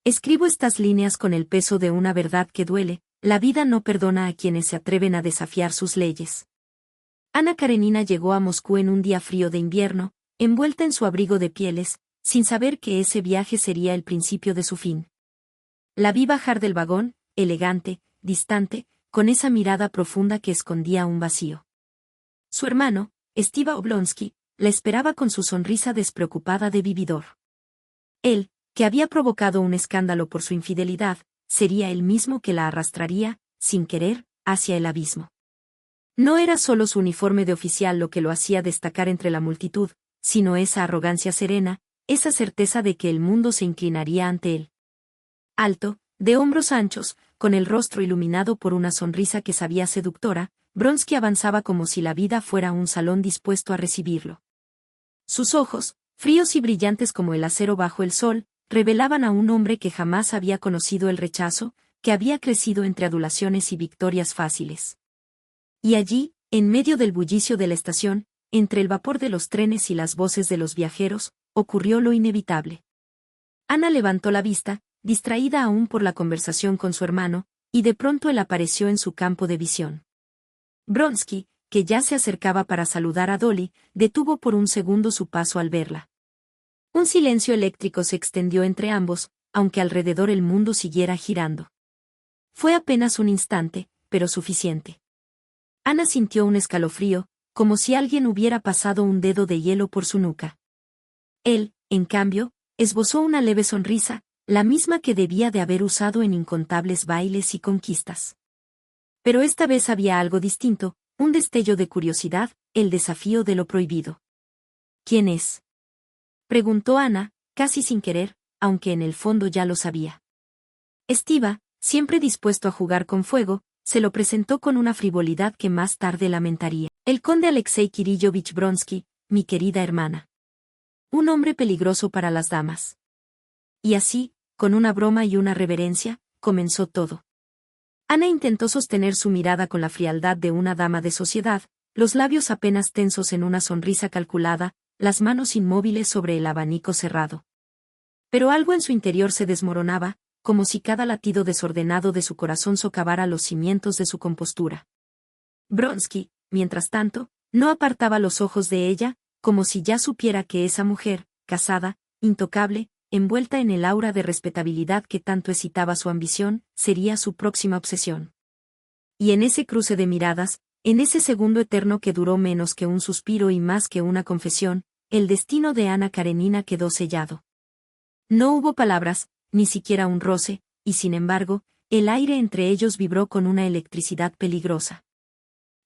Escribo estas líneas con el peso de una verdad que duele: la vida no perdona a quienes se atreven a desafiar sus leyes. Anna Karenina llegó a Moscú en un día frío de invierno, envuelta en su abrigo de pieles, sin saber que ese viaje sería el principio de su fin. La vi bajar del vagón, elegante, distante, con esa mirada profunda que escondía un vacío. Su hermano, Stiva Oblonsky, la esperaba con su sonrisa despreocupada de vividor. Él, que había provocado un escándalo por su infidelidad, sería el mismo que la arrastraría, sin querer, hacia el abismo. No era solo su uniforme de oficial lo que lo hacía destacar entre la multitud, sino esa arrogancia serena, esa certeza de que el mundo se inclinaría ante él. Alto, de hombros anchos, con el rostro iluminado por una sonrisa que sabía seductora, Vronsky avanzaba como si la vida fuera un salón dispuesto a recibirlo. Sus ojos, fríos y brillantes como el acero bajo el sol, revelaban a un hombre que jamás había conocido el rechazo, que había crecido entre adulaciones y victorias fáciles. Y allí, en medio del bullicio de la estación, entre el vapor de los trenes y las voces de los viajeros, ocurrió lo inevitable. Ana levantó la vista, distraída aún por la conversación con su hermano, y de pronto él apareció en su campo de visión. Vronsky, que ya se acercaba para saludar a Dolly, detuvo por un segundo su paso al verla. Un silencio eléctrico se extendió entre ambos, aunque alrededor el mundo siguiera girando. Fue apenas un instante, pero suficiente. Ana sintió un escalofrío, como si alguien hubiera pasado un dedo de hielo por su nuca. Él, en cambio, esbozó una leve sonrisa, la misma que debía de haber usado en incontables bailes y conquistas. Pero esta vez había algo distinto, un destello de curiosidad, el desafío de lo prohibido. ¿Quién es?, preguntó Ana, casi sin querer, aunque en el fondo ya lo sabía. Stiva, siempre dispuesto a jugar con fuego, se lo presentó con una frivolidad que más tarde lamentaría. El conde Alexei Kirillóvich Vronsky, mi querida hermana. Un hombre peligroso para las damas. Y así, con una broma y una reverencia, comenzó todo. Ana intentó sostener su mirada con la frialdad de una dama de sociedad, los labios apenas tensos en una sonrisa calculada, las manos inmóviles sobre el abanico cerrado. Pero algo en su interior se desmoronaba, como si cada latido desordenado de su corazón socavara los cimientos de su compostura. Vronsky, mientras tanto, no apartaba los ojos de ella, como si ya supiera que esa mujer, casada, intocable, envuelta en el aura de respetabilidad que tanto excitaba su ambición, sería su próxima obsesión. Y en ese cruce de miradas, en ese segundo eterno que duró menos que un suspiro y más que una confesión, el destino de Anna Karenina quedó sellado. No hubo palabras, ni siquiera un roce, y sin embargo, el aire entre ellos vibró con una electricidad peligrosa.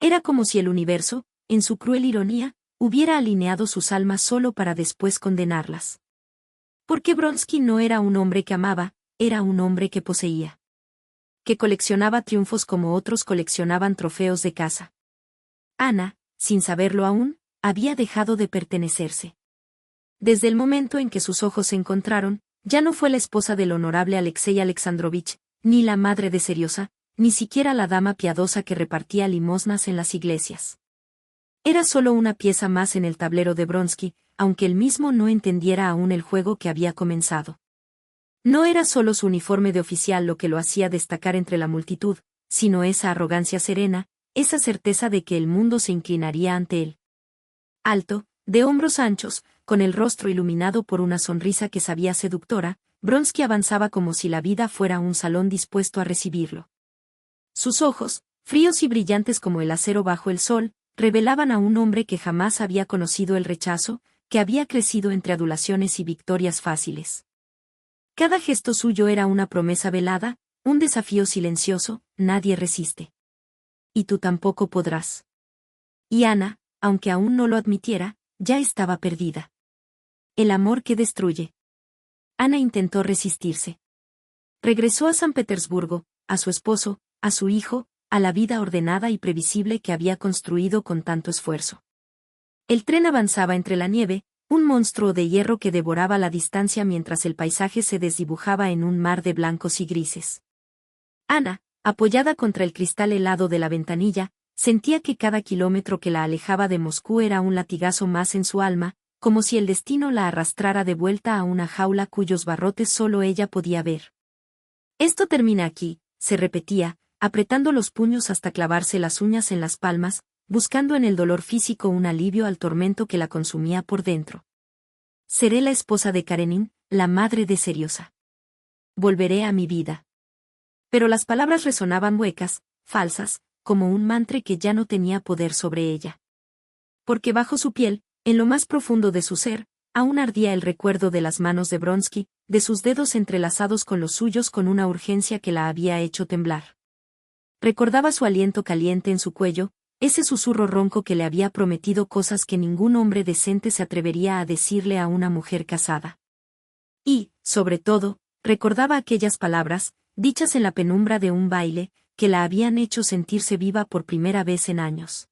Era como si el universo, en su cruel ironía, hubiera alineado sus almas solo para después condenarlas. Porque Vronsky no era un hombre que amaba, era un hombre que poseía. Que coleccionaba triunfos como otros coleccionaban trofeos de caza. Ana, sin saberlo aún, había dejado de pertenecerse. Desde el momento en que sus ojos se encontraron, ya no fue la esposa del honorable Alexei Alexandrovich, ni la madre de Seriosa, ni siquiera la dama piadosa que repartía limosnas en las iglesias. Era solo una pieza más en el tablero de Vronsky, aunque él mismo no entendiera aún el juego que había comenzado. No era solo su uniforme de oficial lo que lo hacía destacar entre la multitud, sino esa arrogancia serena, esa certeza de que el mundo se inclinaría ante él. Alto, de hombros anchos, con el rostro iluminado por una sonrisa que sabía seductora, Vronsky avanzaba como si la vida fuera un salón dispuesto a recibirlo. Sus ojos, fríos y brillantes como el acero bajo el sol, revelaban a un hombre que jamás había conocido el rechazo, que había crecido entre adulaciones y victorias fáciles. Cada gesto suyo era una promesa velada, un desafío silencioso: nadie resiste. Y tú tampoco podrás. Y Ana, aunque aún no lo admitiera, ya estaba perdida. El amor que destruye. Ana intentó resistirse. Regresó a San Petersburgo, a su esposo, a su hijo, a la vida ordenada y previsible que había construido con tanto esfuerzo. El tren avanzaba entre la nieve, un monstruo de hierro que devoraba la distancia mientras el paisaje se desdibujaba en un mar de blancos y grises. Ana, apoyada contra el cristal helado de la ventanilla, sentía que cada kilómetro que la alejaba de Moscú era un latigazo más en su alma, como si el destino la arrastrara de vuelta a una jaula cuyos barrotes solo ella podía ver. Esto termina aquí, se repetía, apretando los puños hasta clavarse las uñas en las palmas, buscando en el dolor físico un alivio al tormento que la consumía por dentro. Seré la esposa de Karenin, la madre de Seriosa. Volveré a mi vida. Pero las palabras resonaban huecas, falsas, como un mantre que ya no tenía poder sobre ella. Porque bajo su piel, en lo más profundo de su ser, aún ardía el recuerdo de las manos de Vronsky, de sus dedos entrelazados con los suyos con una urgencia que la había hecho temblar. Recordaba su aliento caliente en su cuello, ese susurro ronco que le había prometido cosas que ningún hombre decente se atrevería a decirle a una mujer casada. Y, sobre todo, recordaba aquellas palabras, dichas en la penumbra de un baile, que la habían hecho sentirse viva por primera vez en años.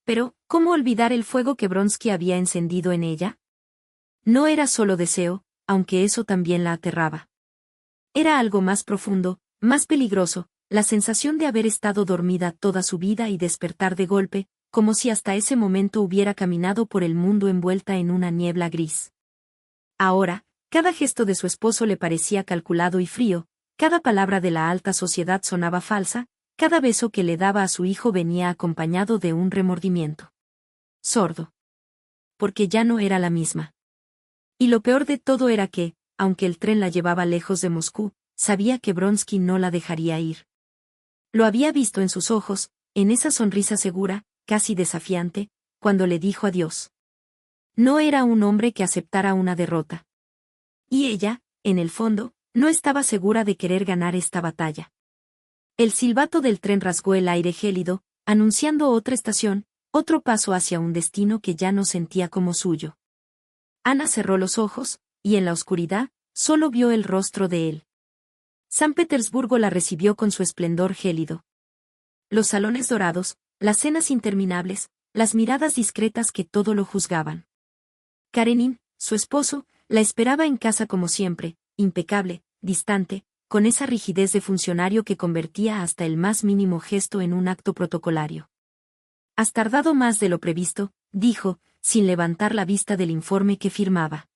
Pero, ¿cómo olvidar el fuego que Vronsky había encendido en ella? No era solo deseo, aunque eso también la aterraba. Era algo más profundo, más peligroso, la sensación de haber estado dormida toda su vida y despertar de golpe, como si hasta ese momento hubiera caminado por el mundo envuelta en una niebla gris. Ahora, cada gesto de su esposo le parecía calculado y frío, cada palabra de la alta sociedad sonaba falsa, cada beso que le daba a su hijo venía acompañado de un remordimiento sordo. Porque ya no era la misma. Y lo peor de todo era que, aunque el tren la llevaba lejos de Moscú, sabía que Vronsky no la dejaría ir. Lo había visto en sus ojos, en esa sonrisa segura, casi desafiante, cuando le dijo adiós. No era un hombre que aceptara una derrota. Y ella, en el fondo, no estaba segura de querer ganar esta batalla. El silbato del tren rasgó el aire gélido, anunciando otra estación, otro paso hacia un destino que ya no sentía como suyo. Ana cerró los ojos, y en la oscuridad, solo vio el rostro de él. San Petersburgo la recibió con su esplendor gélido. Los salones dorados, las cenas interminables, las miradas discretas que todo lo juzgaban. Karenin, su esposo, la esperaba en casa como siempre, impecable, distante, con esa rigidez de funcionario que convertía hasta el más mínimo gesto en un acto protocolario. Has tardado más de lo previsto, dijo, sin levantar la vista del informe que firmaba.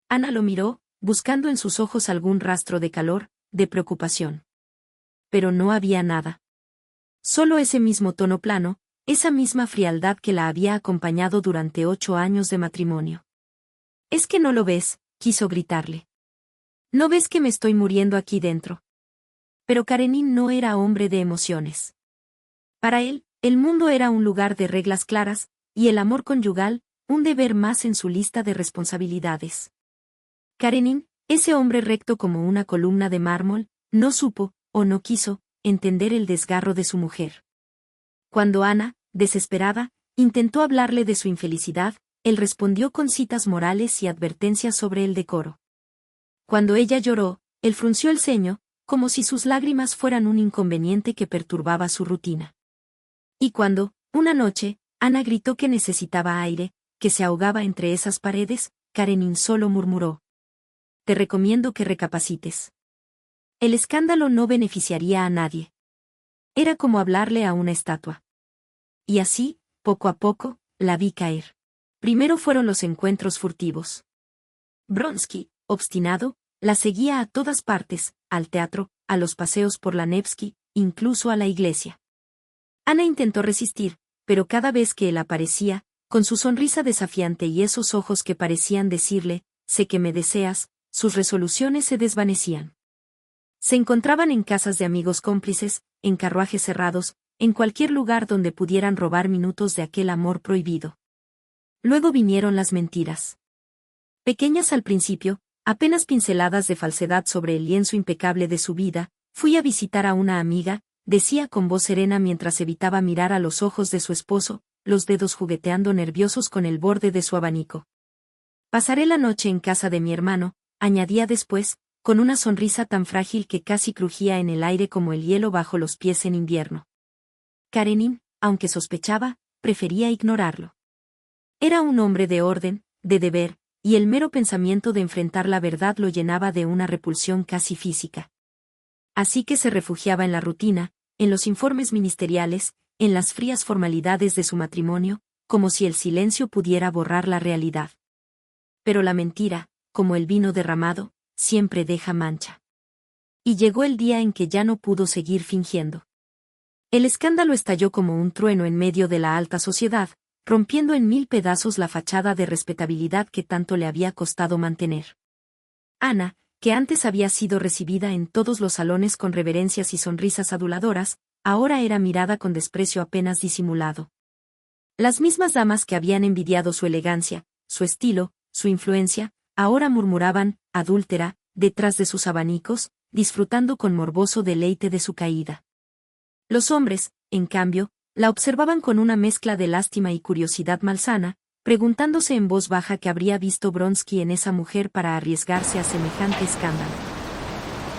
Ana lo miró, buscando en sus ojos algún rastro de calor, de preocupación. Pero no había nada. Solo ese mismo tono plano, esa misma frialdad que la había acompañado durante 8 años de matrimonio. «¿Es que no lo ves?», quiso gritarle. «¿No ves que me estoy muriendo aquí dentro?». Pero Karenin no era hombre de emociones. Para él, el mundo era un lugar de reglas claras, y el amor conyugal, un deber más en su lista de responsabilidades. Karenin, ese hombre recto como una columna de mármol, no supo, o no quiso, entender el desgarro de su mujer. Cuando Ana, desesperada, intentó hablarle de su infelicidad, él respondió con citas morales y advertencias sobre el decoro. Cuando ella lloró, él frunció el ceño, como si sus lágrimas fueran un inconveniente que perturbaba su rutina. Y cuando, una noche, Ana gritó que necesitaba aire, que se ahogaba entre esas paredes, Karenin solo murmuró: «Te recomiendo que recapacites». El escándalo no beneficiaría a nadie. Era como hablarle a una estatua. Y así, poco a poco, la vi caer. Primero fueron los encuentros furtivos. Vronsky, obstinado, la seguía a todas partes, al teatro, a los paseos por la Nevsky, incluso a la iglesia. Ana intentó resistir, pero cada vez que él aparecía, con su sonrisa desafiante y esos ojos que parecían decirle, «sé que me deseas», sus resoluciones se desvanecían. Se encontraban en casas de amigos cómplices, en carruajes cerrados, en cualquier lugar donde pudieran robar minutos de aquel amor prohibido. Luego vinieron las mentiras. Pequeñas al principio, apenas pinceladas de falsedad sobre el lienzo impecable de su vida. «Fui a visitar a una amiga», decía con voz serena mientras evitaba mirar a los ojos de su esposo, los dedos jugueteando nerviosos con el borde de su abanico. «Pasaré la noche en casa de mi hermano», añadía después, con una sonrisa tan frágil que casi crujía en el aire como el hielo bajo los pies en invierno. Karenin, aunque sospechaba, prefería ignorarlo. Era un hombre de orden, de deber, y el mero pensamiento de enfrentar la verdad lo llenaba de una repulsión casi física. Así que se refugiaba en la rutina, en los informes ministeriales, en las frías formalidades de su matrimonio, como si el silencio pudiera borrar la realidad. Pero la mentira, como el vino derramado, siempre deja mancha. Y llegó el día en que ya no pudo seguir fingiendo. El escándalo estalló como un trueno en medio de la alta sociedad, rompiendo en mil pedazos la fachada de respetabilidad que tanto le había costado mantener. Ana, que antes había sido recibida en todos los salones con reverencias y sonrisas aduladoras, ahora era mirada con desprecio apenas disimulado. Las mismas damas que habían envidiado su elegancia, su estilo, su influencia, ahora murmuraban, adúltera, detrás de sus abanicos, disfrutando con morboso deleite de su caída. Los hombres, en cambio, la observaban con una mezcla de lástima y curiosidad malsana, preguntándose en voz baja qué habría visto Vronsky en esa mujer para arriesgarse a semejante escándalo.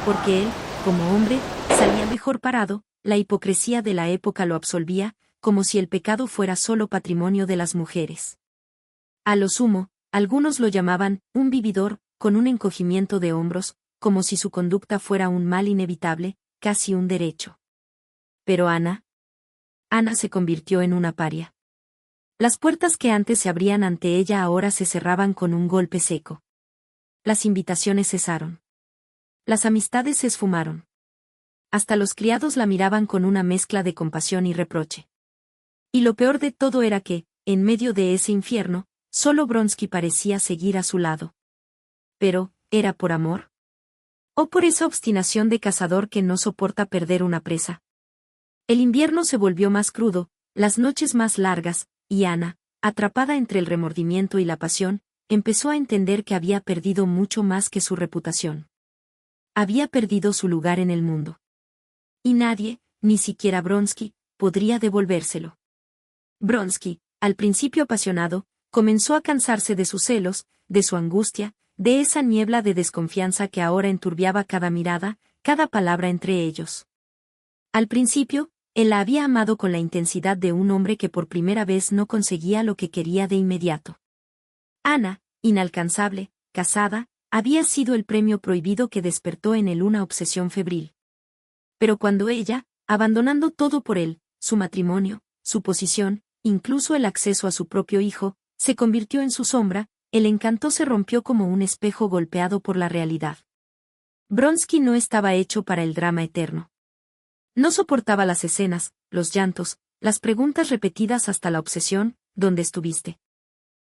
Porque él, como hombre, salía mejor parado, la hipocresía de la época lo absolvía, como si el pecado fuera solo patrimonio de las mujeres. A lo sumo, algunos lo llamaban un vividor, con un encogimiento de hombros, como si su conducta fuera un mal inevitable, casi un derecho. Pero Ana se convirtió en una paria. Las puertas que antes se abrían ante ella ahora se cerraban con un golpe seco. Las invitaciones cesaron. Las amistades se esfumaron. Hasta los criados la miraban con una mezcla de compasión y reproche. Y lo peor de todo era que, en medio de ese infierno, solo Vronsky parecía seguir a su lado. Pero, ¿era por amor? ¿O por esa obstinación de cazador que no soporta perder una presa? El invierno se volvió más crudo, las noches más largas, y Ana, atrapada entre el remordimiento y la pasión, empezó a entender que había perdido mucho más que su reputación. Había perdido su lugar en el mundo. Y nadie, ni siquiera Vronsky, podría devolvérselo. Vronsky, al principio apasionado, comenzó a cansarse de sus celos, de su angustia, de esa niebla de desconfianza que ahora enturbiaba cada mirada, cada palabra entre ellos. Al principio, él la había amado con la intensidad de un hombre que por primera vez no conseguía lo que quería de inmediato. Ana, inalcanzable, casada, había sido el premio prohibido que despertó en él una obsesión febril. Pero cuando ella, abandonando todo por él, su matrimonio, su posición, incluso el acceso a su propio hijo, se convirtió en su sombra, el encanto se rompió como un espejo golpeado por la realidad. Vronsky no estaba hecho para el drama eterno. No soportaba las escenas, los llantos, las preguntas repetidas hasta la obsesión, ¿dónde estuviste?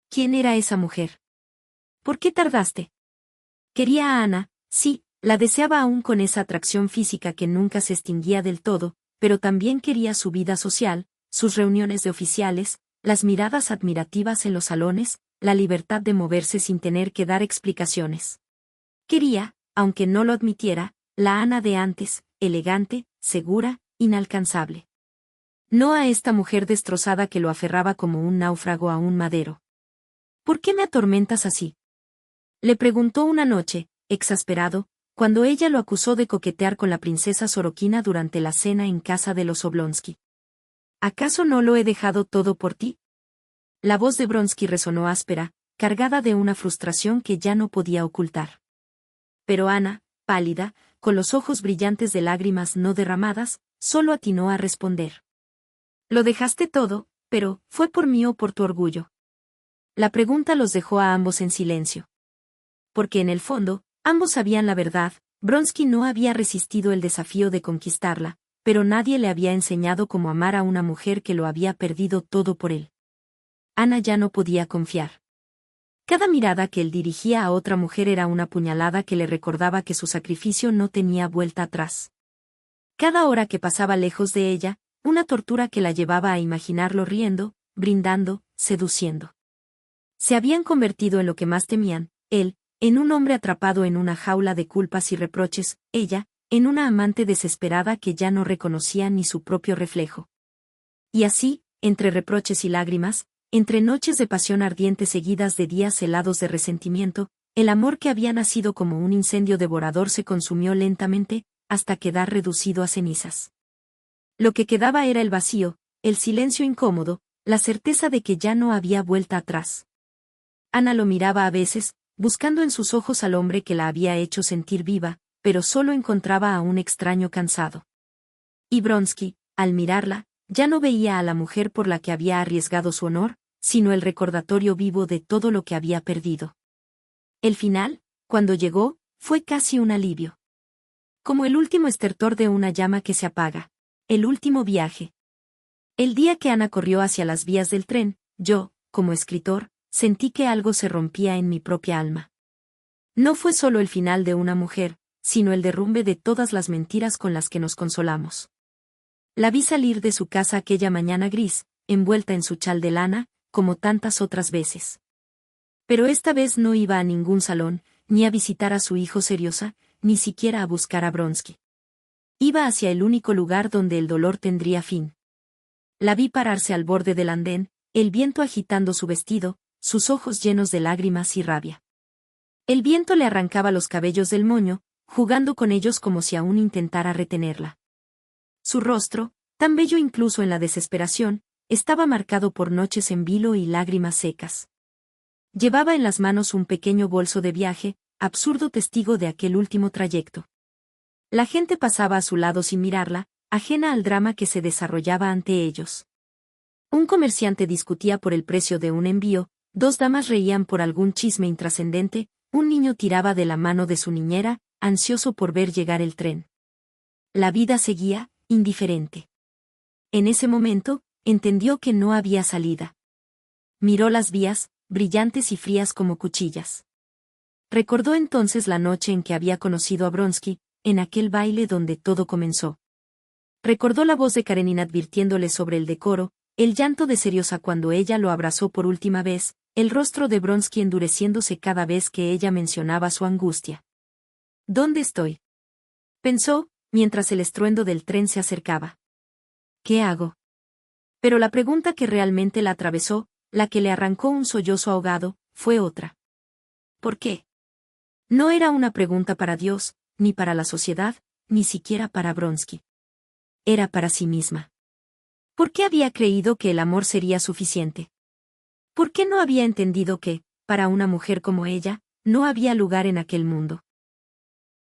¿Quién era esa mujer? ¿Por qué tardaste? Quería a Ana, sí, la deseaba aún con esa atracción física que nunca se extinguía del todo, pero también quería su vida social, sus reuniones de oficiales, las miradas admirativas en los salones, la libertad de moverse sin tener que dar explicaciones. Quería, aunque no lo admitiera, la Ana de antes, elegante, segura, inalcanzable. No a esta mujer destrozada que lo aferraba como un náufrago a un madero. ¿Por qué me atormentas así? Le preguntó una noche, exasperado, cuando ella lo acusó de coquetear con la princesa Sorokina durante la cena en casa de los Oblonsky. ¿Acaso no lo he dejado todo por ti? La voz de Vronsky resonó áspera, cargada de una frustración que ya no podía ocultar. Pero Ana, pálida, con los ojos brillantes de lágrimas no derramadas, solo atinó a responder. Lo dejaste todo, pero, ¿fue por mí o por tu orgullo? La pregunta los dejó a ambos en silencio. Porque en el fondo, ambos sabían la verdad, Vronsky no había resistido el desafío de conquistarla, pero nadie le había enseñado cómo amar a una mujer que lo había perdido todo por él. Ana ya no podía confiar. Cada mirada que él dirigía a otra mujer era una puñalada que le recordaba que su sacrificio no tenía vuelta atrás. Cada hora que pasaba lejos de ella, una tortura que la llevaba a imaginarlo riendo, brindando, seduciendo. Se habían convertido en lo que más temían, él, en un hombre atrapado en una jaula de culpas y reproches, ella, en una amante desesperada que ya no reconocía ni su propio reflejo. Y así, entre reproches y lágrimas, entre noches de pasión ardiente seguidas de días helados de resentimiento, el amor que había nacido como un incendio devorador se consumió lentamente, hasta quedar reducido a cenizas. Lo que quedaba era el vacío, el silencio incómodo, la certeza de que ya no había vuelta atrás. Ana lo miraba a veces, buscando en sus ojos al hombre que la había hecho sentir viva, pero solo encontraba a un extraño cansado. Y Vronsky, al mirarla, ya no veía a la mujer por la que había arriesgado su honor, sino el recordatorio vivo de todo lo que había perdido. El final, cuando llegó, fue casi un alivio. Como el último estertor de una llama que se apaga. El último viaje. El día que Ana corrió hacia las vías del tren, yo, como escritor, sentí que algo se rompía en mi propia alma. No fue solo el final de una mujer, sino el derrumbe de todas las mentiras con las que nos consolamos. La vi salir de su casa aquella mañana gris, envuelta en su chal de lana, como tantas otras veces. Pero esta vez no iba a ningún salón, ni a visitar a su hijo Seriosa, ni siquiera a buscar a Bronsky. Iba hacia el único lugar donde el dolor tendría fin. La vi pararse al borde del andén, el viento agitando su vestido, sus ojos llenos de lágrimas y rabia. El viento le arrancaba los cabellos del moño, jugando con ellos como si aún intentara retenerla. Su rostro, tan bello incluso en la desesperación, estaba marcado por noches en vilo y lágrimas secas. Llevaba en las manos un pequeño bolso de viaje, absurdo testigo de aquel último trayecto. La gente pasaba a su lado sin mirarla, ajena al drama que se desarrollaba ante ellos. Un comerciante discutía por el precio de un envío, dos damas reían por algún chisme intrascendente, un niño tiraba de la mano de su niñera, ansioso por ver llegar el tren. La vida seguía, indiferente. En ese momento, entendió que no había salida. Miró las vías, brillantes y frías como cuchillas. Recordó entonces la noche en que había conocido a Bronsky, en aquel baile donde todo comenzó. Recordó la voz de Karenina advirtiéndole sobre el decoro, el llanto de Seriosa cuando ella lo abrazó por última vez, el rostro de Bronsky endureciéndose cada vez que ella mencionaba su angustia. ¿Dónde estoy?, pensó, mientras el estruendo del tren se acercaba. ¿Qué hago? Pero la pregunta que realmente la atravesó, la que le arrancó un sollozo ahogado, fue otra. ¿Por qué? No era una pregunta para Dios, ni para la sociedad, ni siquiera para Bronsky. Era para sí misma. ¿Por qué había creído que el amor sería suficiente? ¿Por qué no había entendido que, para una mujer como ella, no había lugar en aquel mundo?